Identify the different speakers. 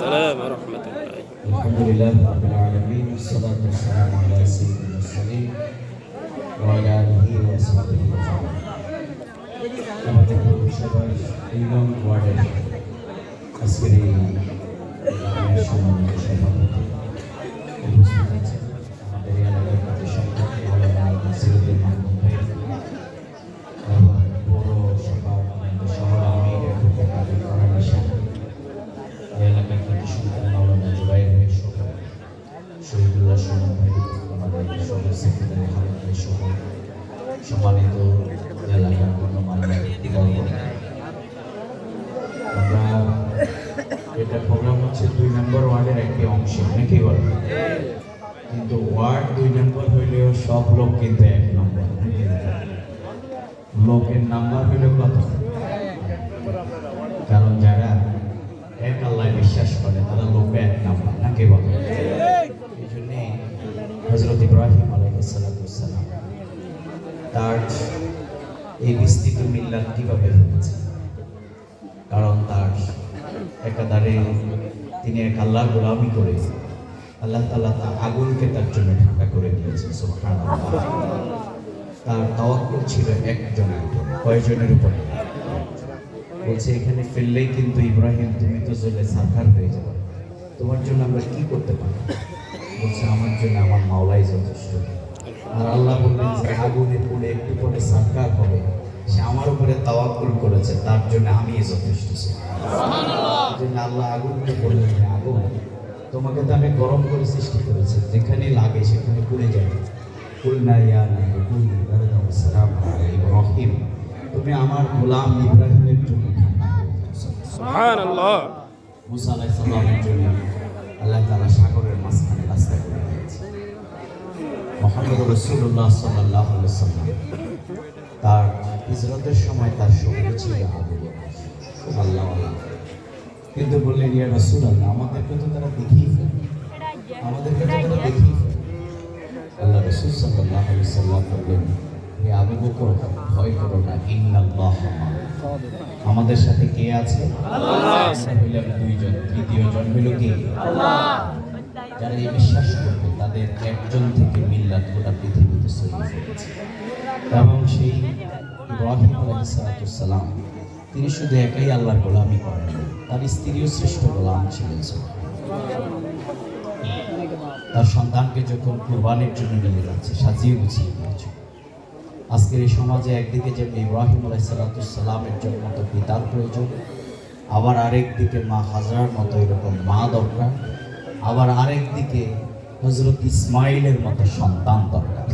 Speaker 1: আসসালাম ওয়া রাহমাতুল্লাহ।
Speaker 2: আলহামদুলিল্লাহ রাব্বিল আলামিন ওয়াসসালাতু ওয়াসসালামু আলা সাইয়্যিদিল মুরসালিন ওয়া আলা আলিহি ওয়া সাহবিহি আজমাইন। আমাদের পৌরসভার 2 নং ওয়ার্ডের আজকের এই সম্মানিত সভাপতি উপস্থিত আছেন আমাদের এলাকার প্রতি সম্পর্কে মাওলানা সিরাজুল মাহমুদ ভাই এবং পৌরসভার শহর আমির অ্যাডভোকেট আলী ফরহাদ সাহেব, এলাকার প্রতি সন্তান মাওলানা জুবাইর ভাই সহ শহীদুল্লাহ সুমন ভাই, আমাদের সদর সেক্রেটারি হামিদ ভাই সহ সম্মানিত এলাকার গণ্যমান্য বর্গ, আমরা এটা প্রোগ্রাম হচ্ছে 2 নম্বর ওয়ার্ডের একটি অংশ নাকি বলেন, কিন্তু ওয়ার্ড 2 নম্বর হইলেও সব লোক কিন্তু 1 নম্বর, লোকের নাম্বার হইল কত? কারণ যারা এক আল্লাহ বিশ্বাস করে তারা লোকে 1 নম্বর নাকি বলেন। এই জন্যে হযরত ইব্রাহিম আলাইহিস সালাম তার এই বিস্তৃত মিল্লাত কিভাবে হয়েছে, কারণ তার একাধারে তিনি এক আল্লাহর গোলামি করে আল্লাহ তাআলা তার আগুনকে তার জন্য ঢাকা করে দিয়েছেন। সুবহানাল্লাহ। তার তাওয়াক্কুল ছিল একজনের উপর। কয়জনের উপরে? বলছে এখানে ফেললেই কিন্তু ইব্রাহিম তুমি তো জ্বলে সারখার হয়ে যাবে, তোমার জন্য আমরা কি করতে পারি? বলছে আমার জন্য আমার মাওলাই যথেষ্ট। আর আল্লাহ বললেন যে আগুনে পড়ে একটু পরে সারখার হবে, সে আমার উপরে তাওয়াক্কুল করেছে, তার জন্য আমি যথেষ্ট। সুবহানাল্লাহ। যে আল্লাহ আগুনকে বললেন যে আগুন তোমাকে তো আমি গরম করে সৃষ্টি করেছি, যেখানে লাগে সেখানে পুড়ে যাবে। কুলনা ইয়া নারু কুনি বারদান ওয়া সালামান আলা ইব্রাহিম, তুমি আমার গোলাম ইব্রাহিমের জন্য ঠান্ডা হয়ে যাও।
Speaker 1: সুবহানাল্লাহ।
Speaker 2: মুসা আলাইহিস সালামের জন্য আল্লাহ তাআলা সাগরের মাঝখানে রাস্তা করে দিয়েছে। মুহাম্মদুর রাসূলুল্লাহ সাল্লাল্লাহু আলাইহি ওয়াসাল্লাম তার হিজরতের সময় তার সঙ্গে ছিল আবু বকর আল্লাহ, কিন্তু বললেন ইয়া রাসূলুল্লাহ আমাদেরকে তো তারা দেখিয়ে ফেলে, আমাদেরকে তো তারা দেখিয়ে ফেলে। আল্লাহ রাসূল সাল্লাল্লাহু আলাইহি ওয়াসাল্লাম বললেন হে আবু বকর ভয় করো না, ইন্নাল্লাহ আমাদের সাথে কে আছে? আল্লাহ। আমরা হইলাম 2 জন, তৃতীয় জন হইল কি? আল্লাহ। যারা এই বিশ্বাস করবে তাদের একজন থেকে মিল্লাত গোটা পৃথিবীতে ছড়িয়ে পড়েছে। এবং সেই ইব্রাহিম আলাইহিস সালাম তিনি শুধু একাই আল্লাহর গোলামি করেন, তার স্ত্রীও শ্রেষ্ঠ গোলাম ছিলেন। তার সন্তানকে যখন কুরবানির জন্য নিয়ে যাচ্ছে সাজিয়ে গুছিয়ে দিয়েছে। আজকের এই সমাজে একদিকে যে ইব্রাহিম আলাইহিস সালামের জন্য তো পিতার প্রয়োজন, আবার আরেক দিকে মা হাজরার মতো এরকম মা দরকার, আবার আরেক দিকে হযরত ইসমাইলের মতো সন্তান দরকার।